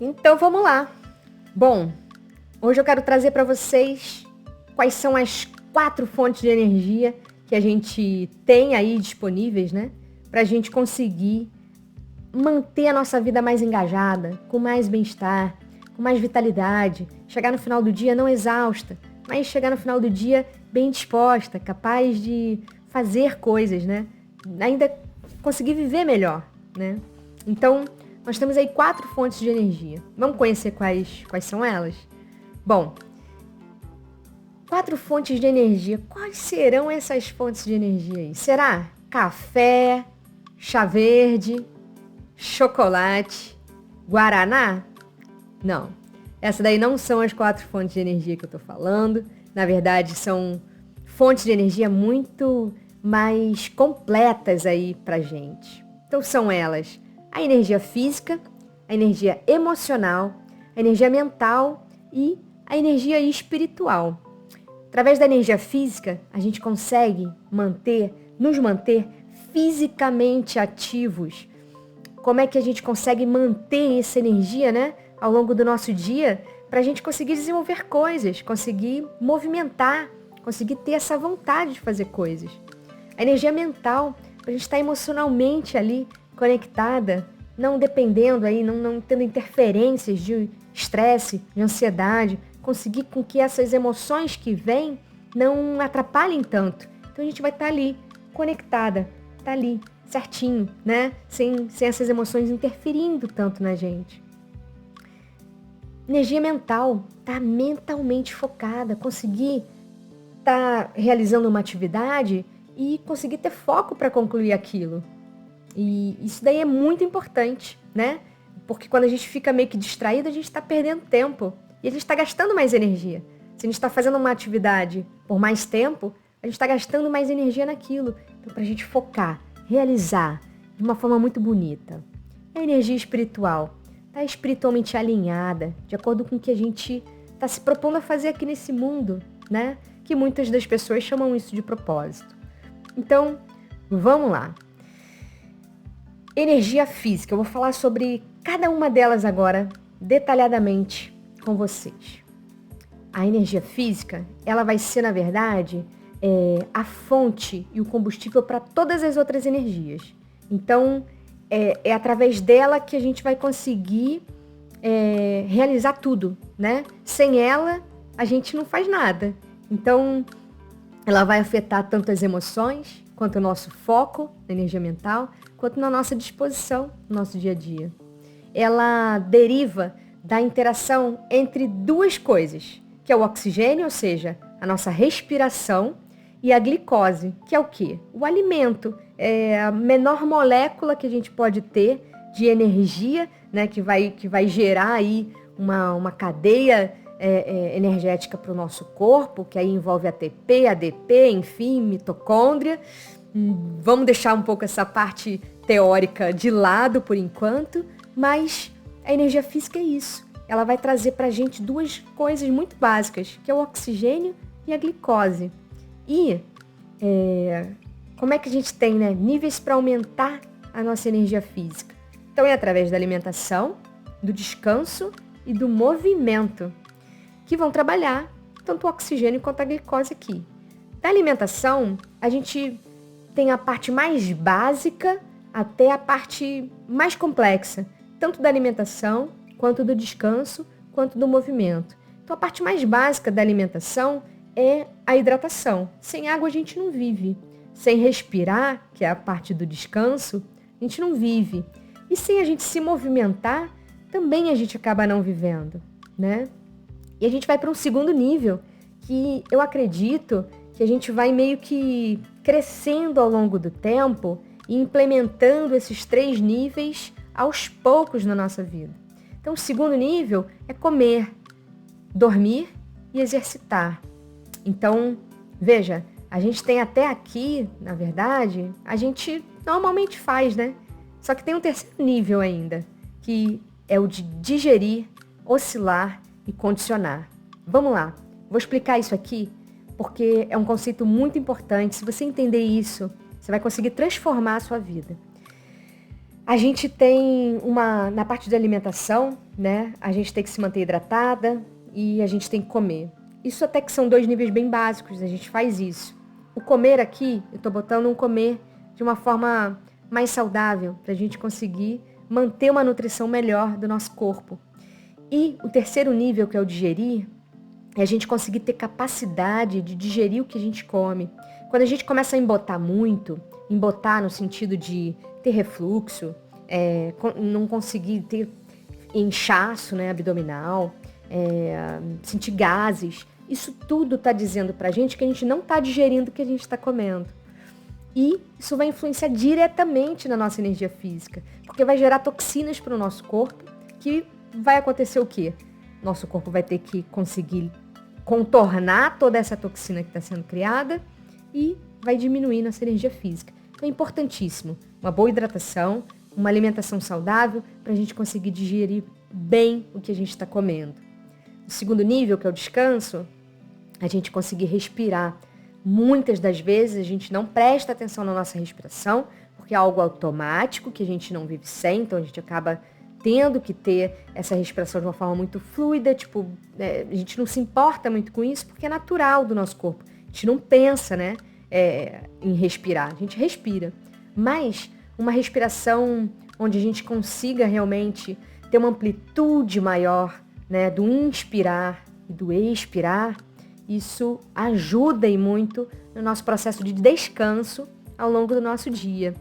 Então vamos lá. Bom, hoje eu quero trazer para vocês quais são as 4 fontes de energia que a gente tem aí disponíveis, né? Para a gente conseguir manter a nossa vida mais engajada, com mais bem-estar, com mais vitalidade, chegar no final do dia não exausta, mas chegar no final do dia bem disposta, capaz de fazer coisas, né? Ainda conseguir viver melhor, né? Então, nós temos aí 4 fontes de energia. Vamos conhecer quais são elas? Bom, 4 fontes de energia. Quais serão essas fontes de energia aí? Será café, chá verde, chocolate, guaraná? Não. Essas daí não são as 4 fontes de energia que eu tô falando. Na verdade, são fontes de energia muito mais completas aí pra gente. Então são elas: a energia física, a energia emocional, a energia mental e a energia espiritual. Através da energia física, a gente consegue nos manter fisicamente ativos. Como é que a gente consegue manter essa energia, né, ao longo do nosso dia, para a gente conseguir desenvolver coisas, conseguir movimentar, conseguir ter essa vontade de fazer coisas. A energia mental, para a gente estar emocionalmente ali conectada, não dependendo aí, não tendo interferências de estresse, de ansiedade, conseguir com que essas emoções que vêm não atrapalhem tanto. Então a gente vai estar ali, conectada, tá ali, certinho, né? Sem essas emoções interferindo tanto na gente. Energia mental, tá mentalmente focada, conseguir estar realizando uma atividade e conseguir ter foco para concluir aquilo. E isso daí é muito importante, né? Porque quando a gente fica meio que distraído, a gente está perdendo tempo. E a gente está gastando mais energia. Se a gente está fazendo uma atividade por mais tempo, a gente está gastando mais energia naquilo. Então, para a gente focar, realizar de uma forma muito bonita. A energia espiritual está espiritualmente alinhada, de acordo com o que a gente está se propondo a fazer aqui nesse mundo, né? Que muitas das pessoas chamam isso de propósito. Então, vamos lá. Energia física. Eu vou falar sobre cada uma delas agora, detalhadamente, com vocês. A energia física, ela vai ser, na verdade, a fonte e o combustível para todas as outras energias. Então, é através dela que a gente vai conseguir realizar tudo, né? Sem ela, a gente não faz nada. Então, ela vai afetar tanto as emoções, quanto o nosso foco na energia mental, quanto na nossa disposição no nosso dia a dia. Ela deriva da interação entre 2 coisas, que é o oxigênio, ou seja, a nossa respiração, e a glicose, que é o quê? O alimento, é a menor molécula que a gente pode ter de energia, né, que vai gerar aí uma cadeia energética para o nosso corpo, que aí envolve ATP, ADP, enfim, mitocôndria. Vamos deixar um pouco essa parte teórica de lado por enquanto, mas a energia física é isso. Ela vai trazer para a gente 2 coisas muito básicas, que é o oxigênio e a glicose. E como é que a gente tem, né, níveis para aumentar a nossa energia física? Então é através da alimentação, do descanso e do movimento, que vão trabalhar tanto o oxigênio quanto a glicose aqui. Da alimentação, a gente tem a parte mais básica até a parte mais complexa, tanto da alimentação, quanto do descanso, quanto do movimento. Então, a parte mais básica da alimentação é a hidratação. Sem água a gente não vive. Sem respirar, que é a parte do descanso, a gente não vive. E sem a gente se movimentar, também a gente acaba não vivendo, né? E a gente vai para um segundo nível, que eu acredito que a gente vai meio que crescendo ao longo do tempo e implementando esses 3 níveis aos poucos na nossa vida. Então, o segundo nível é comer, dormir e exercitar. Então, veja, a gente tem até aqui, na verdade, a gente normalmente faz, né? Só que tem um terceiro nível ainda, que é o de digerir, oscilar e condicionar. Vamos lá, vou explicar isso aqui, porque é um conceito muito importante. Se você entender isso, você vai conseguir transformar a sua vida. A gente tem na parte de alimentação, né? A gente tem que se manter hidratada e a gente tem que comer. Isso até que são 2 níveis bem básicos, a gente faz isso. O comer aqui, eu tô botando um comer de uma forma mais saudável, pra gente conseguir manter uma nutrição melhor do nosso corpo. E o terceiro nível, que é o digerir, é a gente conseguir ter capacidade de digerir o que a gente come. Quando a gente começa a embotar muito, embotar no sentido de ter refluxo, não conseguir ter inchaço, né, abdominal, sentir gases, isso tudo está dizendo pra gente que a gente não está digerindo o que a gente está comendo. E isso vai influenciar diretamente na nossa energia física, porque vai gerar toxinas para o nosso corpo, que vai acontecer o quê? Nosso corpo vai ter que conseguir contornar toda essa toxina que está sendo criada e vai diminuir nossa energia física. Então é importantíssimo uma boa hidratação, uma alimentação saudável para a gente conseguir digerir bem o que a gente está comendo. O segundo nível, que é o descanso, a gente conseguir respirar. Muitas das vezes a gente não presta atenção na nossa respiração, porque é algo automático que a gente não vive sem, então a gente acaba tendo que ter essa respiração de uma forma muito fluida, a gente não se importa muito com isso, porque é natural do nosso corpo. A gente não pensa, né, em respirar, a gente respira. Mas uma respiração onde a gente consiga realmente ter uma amplitude maior, né, do inspirar e do expirar, isso ajuda e muito no nosso processo de descanso ao longo do nosso dia.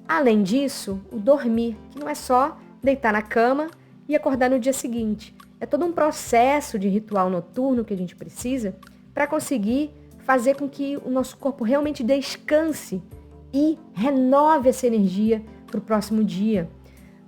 Além disso, o dormir, que não é só deitar na cama e acordar no dia seguinte. É todo um processo de ritual noturno que a gente precisa para conseguir fazer com que o nosso corpo realmente descanse e renove essa energia para o próximo dia.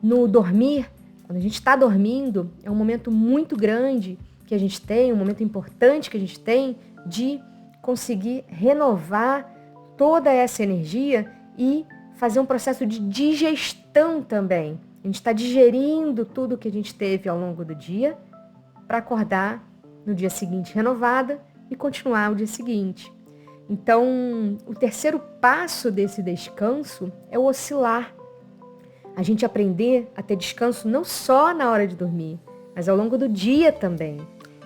No dormir, quando a gente está dormindo, é um momento muito grande que a gente tem, um momento importante que a gente tem de conseguir renovar toda essa energia e fazer um processo de digestão também. A gente está digerindo tudo que a gente teve ao longo do dia para acordar no dia seguinte renovada e continuar o dia seguinte. Então, o terceiro passo desse descanso é o oscilar. A gente aprender a ter descanso não só na hora de dormir, mas ao longo do dia também.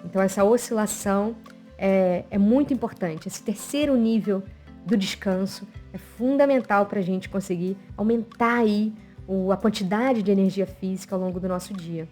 Então, essa oscilação é muito importante. Esse terceiro nível do descanso é fundamental para a gente conseguir aumentar aí a quantidade de energia física ao longo do nosso dia.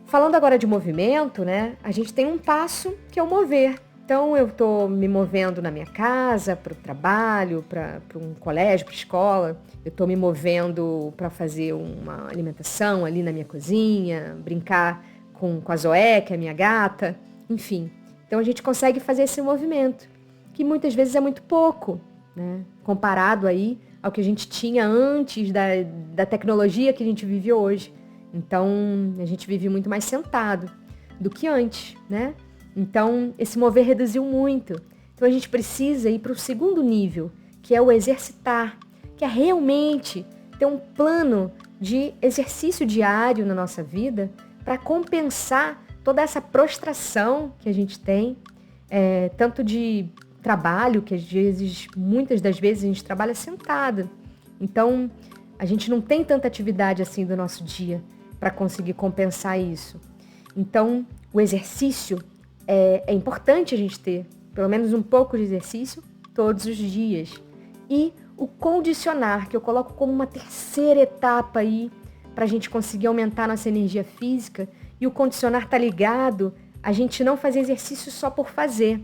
Falando agora de movimento, né? A gente tem um passo que é o mover. Então, eu estou me movendo na minha casa, para o trabalho, para um colégio, para a escola. Eu estou me movendo para fazer uma alimentação ali na minha cozinha, brincar com a Zoé, que é a minha gata, enfim. Então a gente consegue fazer esse movimento, que muitas vezes é muito pouco, né? Comparado aí ao que a gente tinha antes da tecnologia que a gente vive hoje. Então a gente vive muito mais sentado do que antes, né? Então esse mover reduziu muito. Então a gente precisa ir para o segundo nível, que é o exercitar, que é realmente ter um plano de exercício diário na nossa vida, para compensar toda essa prostração que a gente tem, tanto de trabalho, que muitas das vezes a gente trabalha sentada. Então, a gente não tem tanta atividade assim do nosso dia para conseguir compensar isso. Então, o exercício é importante a gente ter, pelo menos um pouco de exercício, todos os dias. E o condicionar, que eu coloco como uma terceira etapa aí, para a gente conseguir aumentar nossa energia física, e o condicionar está ligado a gente não fazer exercício só por fazer,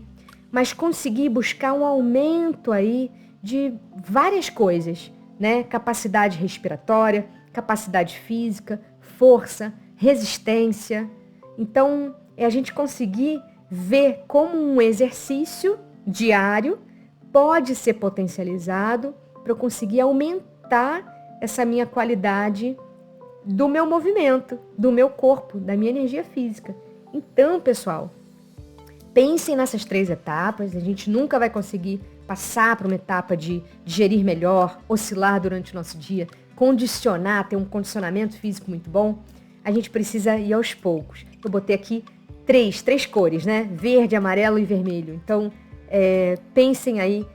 mas conseguir buscar um aumento aí de várias coisas, né? Capacidade respiratória, capacidade física, força, resistência. Então, é a gente conseguir ver como um exercício diário pode ser potencializado para eu conseguir aumentar essa minha qualidade do meu movimento, do meu corpo, da minha energia física. Então, pessoal, pensem nessas 3 etapas. A gente nunca vai conseguir passar para uma etapa de digerir melhor, oscilar durante o nosso dia, condicionar, ter um condicionamento físico muito bom. A gente precisa ir aos poucos. Eu botei aqui três cores, né? Verde, amarelo e vermelho. Então, pensem aí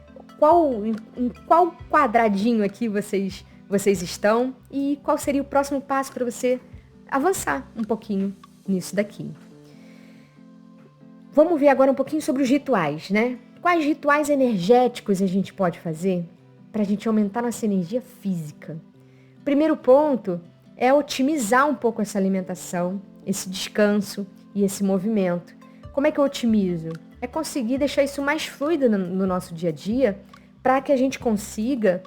em qual quadradinho aqui vocês vocês estão e qual seria o próximo passo para você avançar um pouquinho nisso daqui. Vamos ver agora um pouquinho sobre os rituais, né? Quais rituais energéticos a gente pode fazer para a gente aumentar nossa energia física? Primeiro ponto é otimizar um pouco essa alimentação, esse descanso e esse movimento. Como é que eu otimizo? É conseguir deixar isso mais fluido no nosso dia a dia para que a gente consiga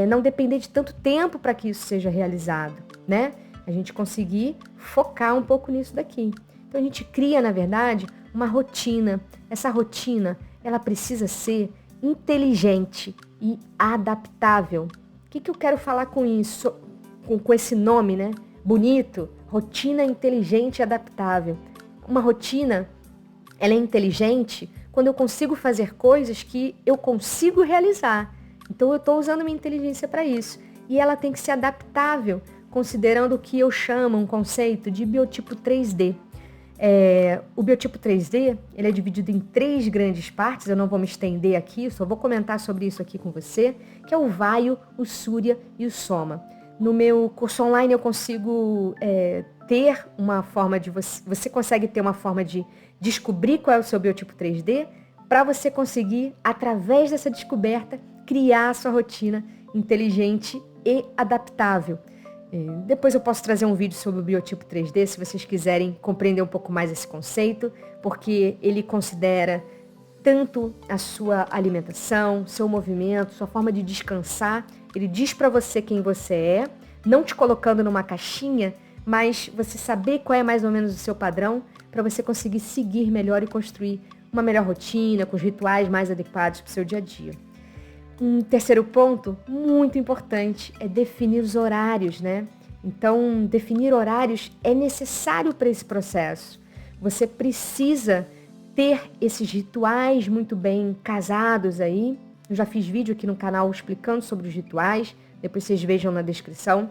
não depender de tanto tempo para que isso seja realizado, né? A gente conseguir focar um pouco nisso daqui. Então a gente cria, na verdade, uma rotina. Essa rotina, ela precisa ser inteligente e adaptável. O que eu quero falar com isso? Com esse nome, né? Bonito, rotina inteligente e adaptável. Uma rotina, ela é inteligente quando eu consigo fazer coisas que eu consigo realizar. Então eu estou usando minha inteligência para isso. E ela tem que ser adaptável, considerando o que eu chamo, um conceito de biotipo 3D. O biotipo 3D, ele é dividido em 3 grandes partes, eu não vou me estender aqui, só vou comentar sobre isso aqui com você, que é o Vaio, o Surya e o Soma. No meu curso online eu consigo ter uma forma de você consegue ter uma forma de descobrir qual é o seu biotipo 3D, para você conseguir, através dessa descoberta, criar a sua rotina inteligente e adaptável. Depois eu posso trazer um vídeo sobre o biotipo 3D, se vocês quiserem compreender um pouco mais esse conceito, porque ele considera tanto a sua alimentação, seu movimento, sua forma de descansar. Ele diz para você quem você é, não te colocando numa caixinha, mas você saber qual é mais ou menos o seu padrão, para você conseguir seguir melhor e construir uma melhor rotina, com os rituais mais adequados para o seu dia a dia. Um terceiro ponto, muito importante, é definir os horários, né? Então, definir horários é necessário para esse processo. Você precisa ter esses rituais muito bem casados aí. Eu já fiz vídeo aqui no canal explicando sobre os rituais, depois vocês vejam na descrição.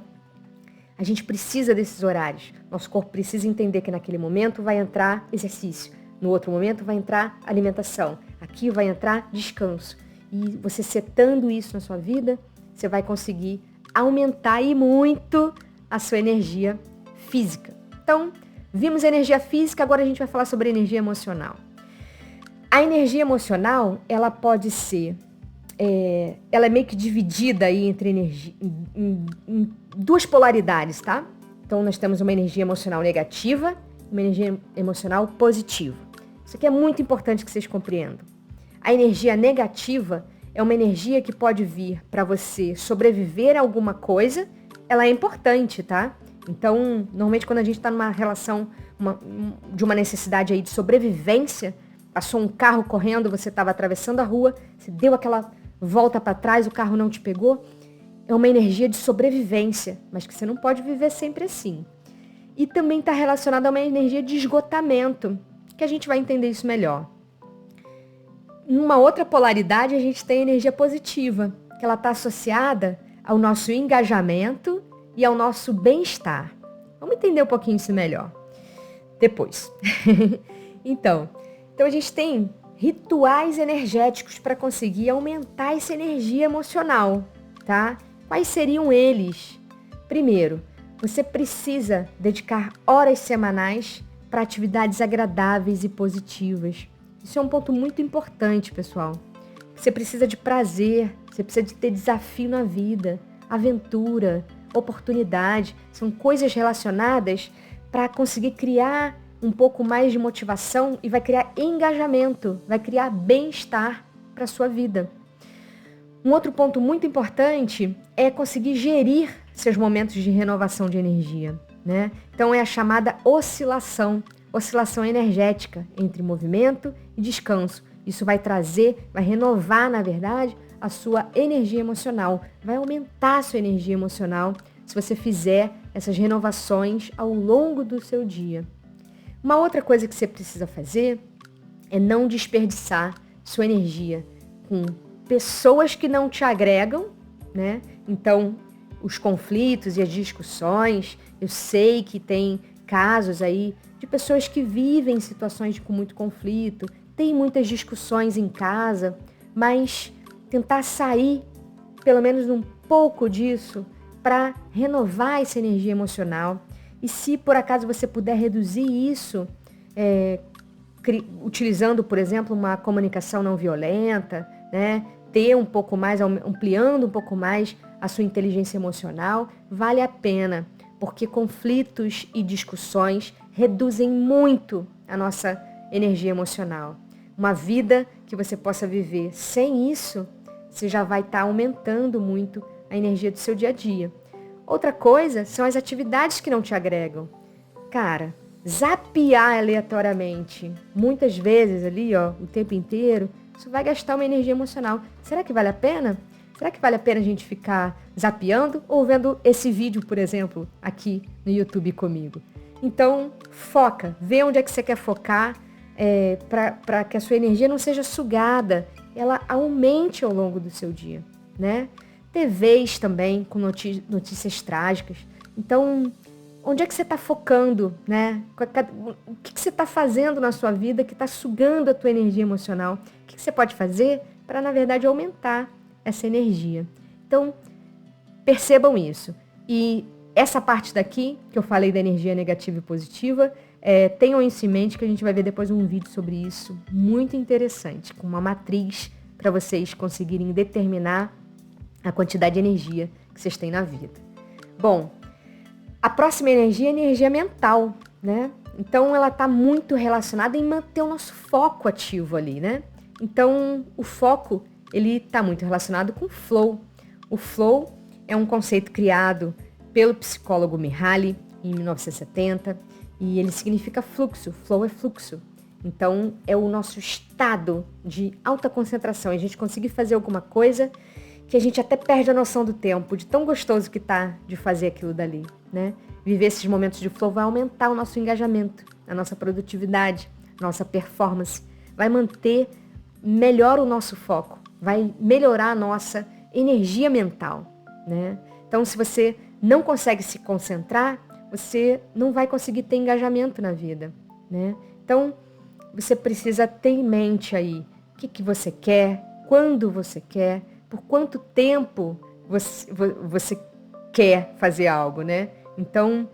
A gente precisa desses horários. Nosso corpo precisa entender que naquele momento vai entrar exercício, no outro momento vai entrar alimentação, aqui vai entrar descanso. E você setando isso na sua vida, você vai conseguir aumentar e muito a sua energia física. Então, vimos energia física, agora a gente vai falar sobre energia emocional. A energia emocional, ela pode ser, ela é meio que dividida aí entre energia, em 2 polaridades, tá? Então, nós temos uma energia emocional negativa e uma energia emocional positiva. Isso aqui é muito importante que vocês compreendam. A energia negativa é uma energia que pode vir para você sobreviver a alguma coisa. Ela é importante, tá? Então, normalmente quando a gente está numa relação de uma necessidade aí de sobrevivência, passou um carro correndo, você estava atravessando a rua, você deu aquela volta para trás, o carro não te pegou. É uma energia de sobrevivência, mas que você não pode viver sempre assim. E também está relacionada a uma energia de esgotamento, que a gente vai entender isso melhor. Numa outra polaridade, a gente tem a energia positiva, que ela está associada ao nosso engajamento e ao nosso bem-estar. Vamos entender um pouquinho isso melhor depois. Então a gente tem rituais energéticos para conseguir aumentar essa energia emocional, tá? Quais seriam eles? Primeiro, você precisa dedicar horas semanais para atividades agradáveis e positivas. Isso é um ponto muito importante, pessoal. Você precisa de prazer, você precisa de ter desafio na vida, aventura, oportunidade. São coisas relacionadas para conseguir criar um pouco mais de motivação e vai criar engajamento, vai criar bem-estar para a sua vida. Um outro ponto muito importante é conseguir gerir seus momentos de renovação de energia, né? Então é a chamada oscilação energética entre movimento e descanso. Isso vai trazer, vai renovar, na verdade, a sua energia emocional, vai aumentar a sua energia emocional se você fizer essas renovações ao longo do seu dia. Uma outra coisa que você precisa fazer é não desperdiçar sua energia com pessoas que não te agregam, né? Então, os conflitos e as discussões, eu sei que tem casos aí de pessoas que vivem situações com muito conflito, tem muitas discussões em casa, mas tentar sair, pelo menos um pouco disso, para renovar essa energia emocional. E se por acaso você puder reduzir isso, utilizando, por exemplo, uma comunicação não violenta, né? Ter um pouco mais, ampliando um pouco mais a sua inteligência emocional, vale a pena, porque conflitos e discussões reduzem muito a nossa energia emocional. Uma vida que você possa viver sem isso, você já vai estar aumentando muito a energia do seu dia a dia. Outra coisa são as atividades que não te agregam. Cara, zapear aleatoriamente, muitas vezes ali, o tempo inteiro, isso vai gastar uma energia emocional. Será que vale a pena? Será que vale a pena a gente ficar zapeando ou vendo esse vídeo, por exemplo, aqui no YouTube comigo? Então, foca, vê onde é que você quer focar, para que a sua energia não seja sugada, ela aumente ao longo do seu dia, né? TVs também com notícias trágicas. Então, onde é que você está focando, né? O que você está fazendo na sua vida que está sugando a tua energia emocional? O que você pode fazer para, na verdade, aumentar essa energia? Então, percebam isso. E essa parte daqui, que eu falei da energia negativa e positiva, tenham isso em mente que a gente vai ver depois um vídeo sobre isso, muito interessante, com uma matriz para vocês conseguirem determinar a quantidade de energia que vocês têm na vida. Bom, a próxima energia é a energia mental, né? Então, ela está muito relacionada em manter o nosso foco ativo ali, né? Então, o foco, ele está muito relacionado com o flow. O flow é um conceito criado pelo psicólogo Mihaly, em 1970, e ele significa fluxo. Flow é fluxo. Então, é o nosso estado de alta concentração. A gente conseguir fazer alguma coisa que a gente até perde a noção do tempo, de tão gostoso que tá de fazer aquilo dali, né? Viver esses momentos de flow vai aumentar o nosso engajamento, a nossa produtividade, a nossa performance, vai manter melhor o nosso foco, vai melhorar a nossa energia mental, né? Então, se você não consegue se concentrar, você não vai conseguir ter engajamento na vida, né? Então, você precisa ter em mente aí o que você quer, quando você quer, por quanto tempo você quer fazer algo, né? Então,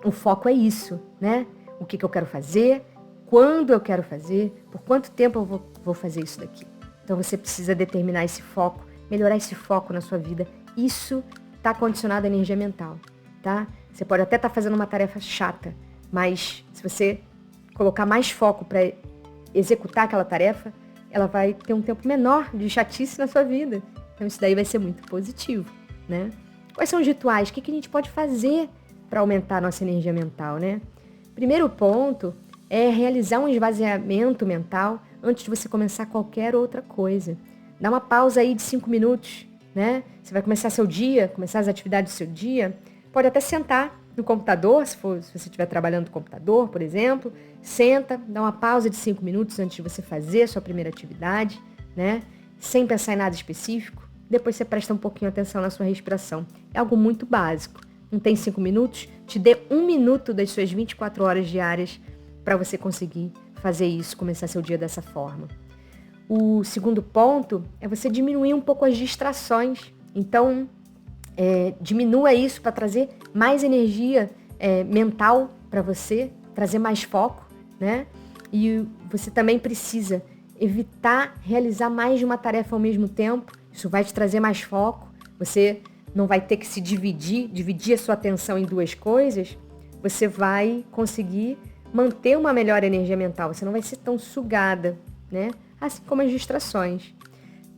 o foco é isso, né? O que eu quero fazer, quando eu quero fazer, por quanto tempo eu vou fazer isso daqui. Então, você precisa determinar esse foco, melhorar esse foco na sua vida. Isso está condicionado à energia mental, tá? Você pode até estar fazendo uma tarefa chata, mas se você colocar mais foco para executar aquela tarefa, ela vai ter um tempo menor de chatice na sua vida. Então isso daí vai ser muito positivo, né? Quais são os rituais? O que a gente pode fazer para aumentar a nossa energia mental, né? Primeiro ponto é realizar um esvaziamento mental antes de você começar qualquer outra coisa. Dá uma pausa aí de 5 minutos, né? Você vai começar seu dia, começar as atividades do seu dia. Pode até sentar no computador, se você estiver trabalhando no computador, por exemplo. Senta, dá uma pausa de 5 minutos antes de você fazer a sua primeira atividade, né? Sem pensar em nada específico. Depois você presta um pouquinho atenção na sua respiração. É algo muito básico. Não tem 5 minutos? Te dê 1 minuto das suas 24 horas diárias para você conseguir fazer isso, começar seu dia dessa forma. O segundo ponto é você diminuir um pouco as distrações. Então, diminua isso para trazer mais energia mental para você, trazer mais foco, né? E você também precisa evitar realizar mais de uma tarefa ao mesmo tempo. Isso vai te trazer mais foco. Você não vai ter que se dividir a sua atenção em 2 coisas. Você vai conseguir manter uma melhor energia mental. Você não vai ser tão sugada, né? Assim como as distrações.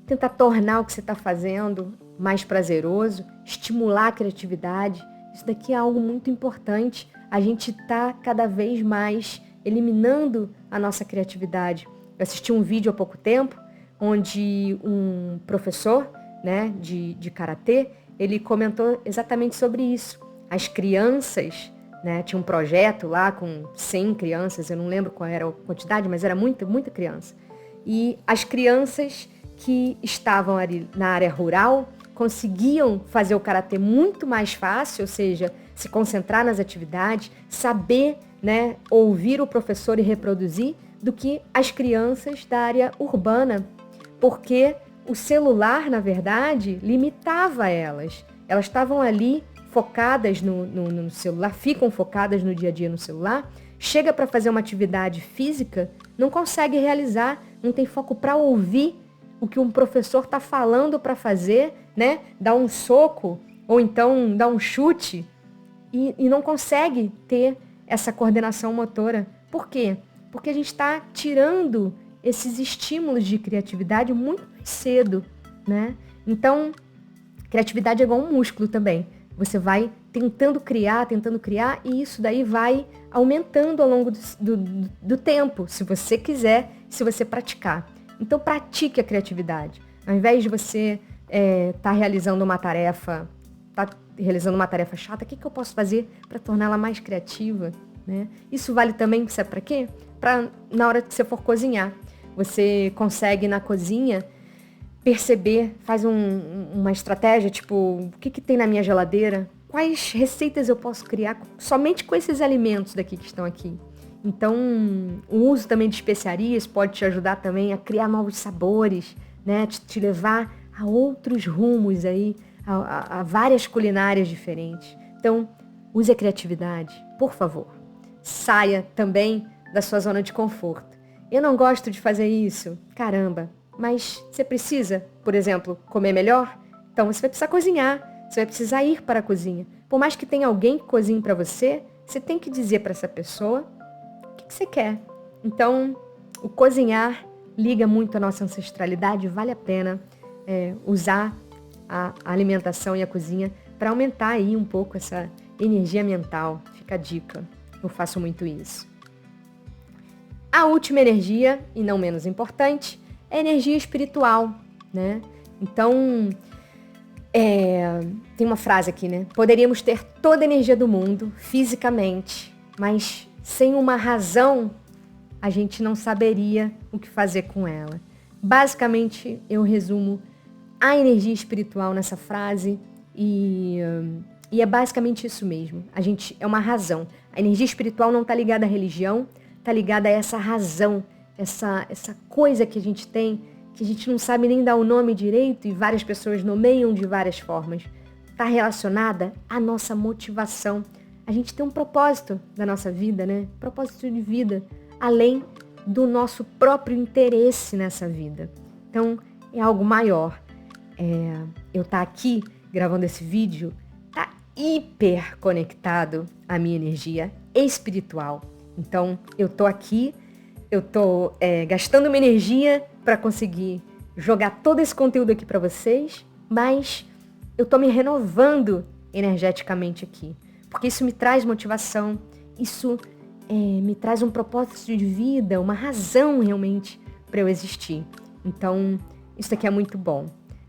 Tentar tornar o que você está fazendo mais prazeroso, estimular a criatividade. Isso daqui é algo muito importante. A gente está cada vez mais eliminando a nossa criatividade. Eu assisti um vídeo há pouco tempo, onde um professor, né, de karatê, ele comentou exatamente sobre isso. As crianças, né, tinha um projeto lá com 100 crianças, eu não lembro qual era a quantidade, mas era muita criança. E as crianças que estavam ali na área rural conseguiam fazer o karatê muito mais fácil, ou seja, se concentrar nas atividades, saber, né, ouvir o professor e reproduzir, do que as crianças da área urbana, porque o celular, na verdade, limitava elas. Elas estavam ali focadas no celular, ficam focadas no dia a dia no celular, chega para fazer uma atividade física, não consegue realizar, não tem foco para ouvir o que um professor está falando para fazer, né? Dar um soco ou então dar um chute e não consegue ter essa coordenação motora. Por quê? Porque a gente está tirando esses estímulos de criatividade muito mais cedo, né? Então, criatividade é igual um músculo também. Você vai tentando criar, e isso daí vai aumentando ao longo do tempo, se você quiser, se você praticar. Então, pratique a criatividade. Ao invés de você estar realizando uma tarefa chata, o que eu posso fazer para torná-la mais criativa? Né? Isso vale também, sabe para quê? Para na hora que você for cozinhar. Você consegue na cozinha perceber, faz uma estratégia, tipo, o que tem na minha geladeira? Quais receitas eu posso criar somente com esses alimentos daqui que estão aqui? Então, o uso também de especiarias pode te ajudar também a criar novos sabores, né? Te levar a outros rumos aí, a várias culinárias diferentes. Então, use a criatividade, por favor. Saia também da sua zona de conforto. Eu não gosto de fazer isso. Caramba. Mas você precisa, por exemplo, comer melhor? Então você vai precisar cozinhar, você vai precisar ir para a cozinha. Por mais que tenha alguém que cozinhe para você, você tem que dizer para essa pessoa o que você quer. Então, o cozinhar liga muito à nossa ancestralidade, vale a pena usar a alimentação e a cozinha para aumentar aí um pouco essa energia mental. Fica a dica, eu faço muito isso. A última energia, e não menos importante, é a energia espiritual, né? Então, tem uma frase aqui, né? Poderíamos ter toda a energia do mundo, fisicamente, mas sem uma razão, a gente não saberia o que fazer com ela. Basicamente, eu resumo a energia espiritual nessa frase e é basicamente isso mesmo. A gente é uma razão. A energia espiritual não está ligada à religião, está ligada a essa razão, essa coisa que a gente tem, que a gente não sabe nem dar o nome direito e várias pessoas nomeiam de várias formas. Está relacionada à nossa motivação. A gente tem um propósito da nossa vida, né? Propósito de vida, além do nosso próprio interesse nessa vida. Então, é algo maior. Eu estar aqui gravando esse vídeo está hiper conectado à minha energia espiritual. Então, eu estou aqui, eu estou gastando uma energia para conseguir jogar todo esse conteúdo aqui para vocês, mas eu estou me renovando energeticamente aqui, porque isso me traz motivação, isso me traz um propósito de vida, uma razão realmente para eu existir. Então, isso aqui é muito bom.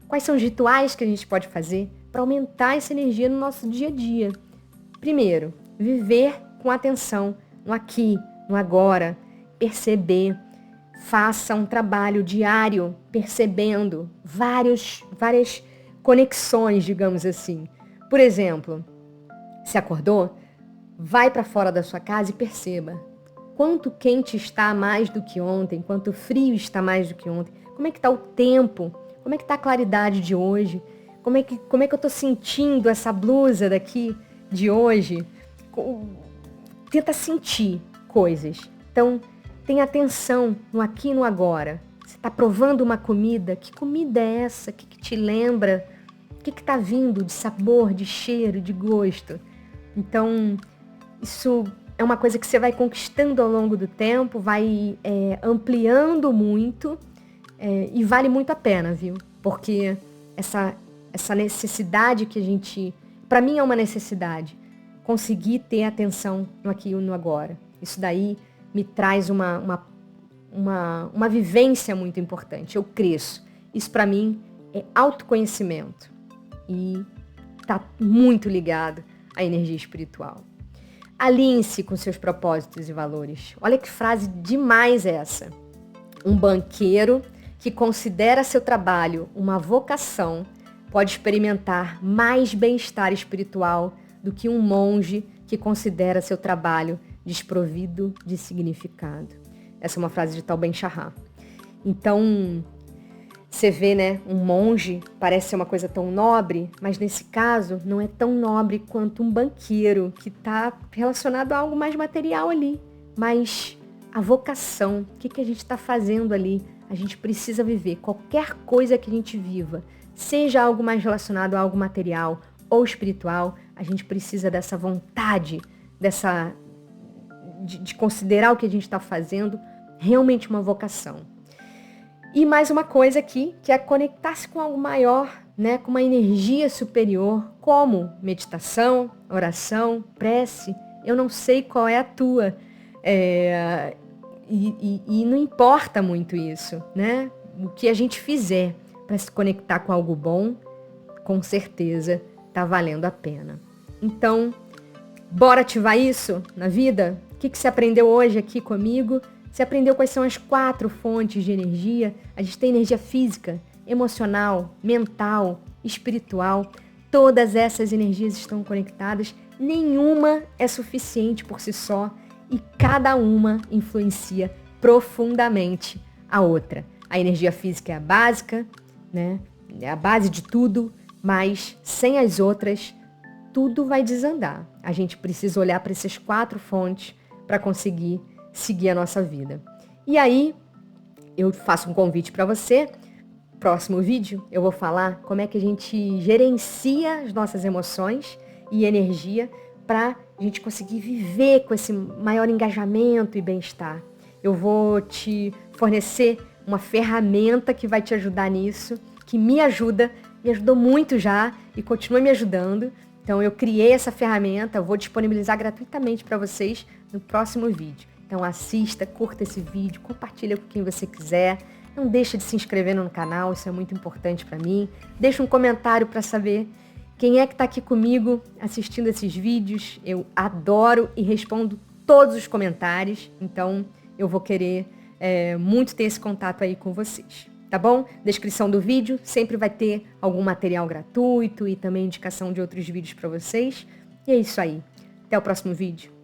Quais são os rituais que a gente pode fazer para aumentar essa energia no nosso dia a dia? Primeiro, viver com atenção no aqui, no agora, perceber. Faça um trabalho diário percebendo várias conexões, digamos assim. Por exemplo, se acordou, vai para fora da sua casa e perceba quanto quente está mais do que ontem, quanto frio está mais do que ontem, como é que está o tempo, como é que está a claridade de hoje, como é que eu estou sentindo essa blusa daqui de hoje. Tenta sentir coisas. Então, tenha atenção no aqui e no agora. Você está provando uma comida, que comida é essa? O que te lembra? O que está vindo de sabor, de cheiro, de gosto? Então, isso é uma coisa que você vai conquistando ao longo do tempo, vai ampliando muito e vale muito a pena, viu? Porque essa necessidade que a gente... Para mim é uma necessidade, conseguir ter atenção no aqui e no agora. Isso daí me traz uma vivência muito importante. Eu cresço. Isso para mim é autoconhecimento. E está muito ligado à energia espiritual. Alinhe-se com seus propósitos e valores. Olha que frase demais essa. Um banqueiro que considera seu trabalho uma vocação pode experimentar mais bem-estar espiritual do que um monge que considera seu trabalho desprovido de significado. Essa é uma frase de Tal Ben Shahar. Então, Você vê, né, um monge, parece ser uma coisa tão nobre, mas nesse caso não é tão nobre quanto um banqueiro, que está relacionado a algo mais material ali. Mas a vocação, o que a gente está fazendo ali? A gente precisa viver qualquer coisa que a gente viva, seja algo mais relacionado a algo material ou espiritual, a gente precisa dessa vontade, de considerar o que a gente está fazendo realmente uma vocação. E mais uma coisa aqui, que é conectar-se com algo maior, né, com uma energia superior, como meditação, oração, prece. Eu não sei qual é a tua, e não importa muito isso, né? O que a gente fizer para se conectar com algo bom, com certeza está valendo a pena. Então, bora ativar isso na vida? O que você aprendeu hoje aqui comigo? Você aprendeu quais são as 4 fontes de energia? A gente tem energia física, emocional, mental, espiritual. Todas essas energias estão conectadas. Nenhuma é suficiente por si só e cada uma influencia profundamente a outra. A energia física é a básica, né? É a base de tudo, mas sem as outras, tudo vai desandar. A gente precisa olhar para essas 4 fontes para conseguir seguir a nossa vida. E aí, eu faço um convite para você. Próximo vídeo, eu vou falar como é que a gente gerencia as nossas emoções e energia para a gente conseguir viver com esse maior engajamento e bem-estar. Eu vou te fornecer uma ferramenta que vai te ajudar nisso, que me ajudou muito já e continua me ajudando. Então, eu criei essa ferramenta, eu vou disponibilizar gratuitamente para vocês no próximo vídeo. Então assista, curta esse vídeo, compartilha com quem você quiser. Não deixa de se inscrever no canal, isso é muito importante para mim. Deixa um comentário para saber quem é que está aqui comigo assistindo esses vídeos. Eu adoro e respondo todos os comentários, então eu vou querer muito ter esse contato aí com vocês. Tá bom? Descrição do vídeo sempre vai ter algum material gratuito e também indicação de outros vídeos para vocês. E é isso aí. Até o próximo vídeo.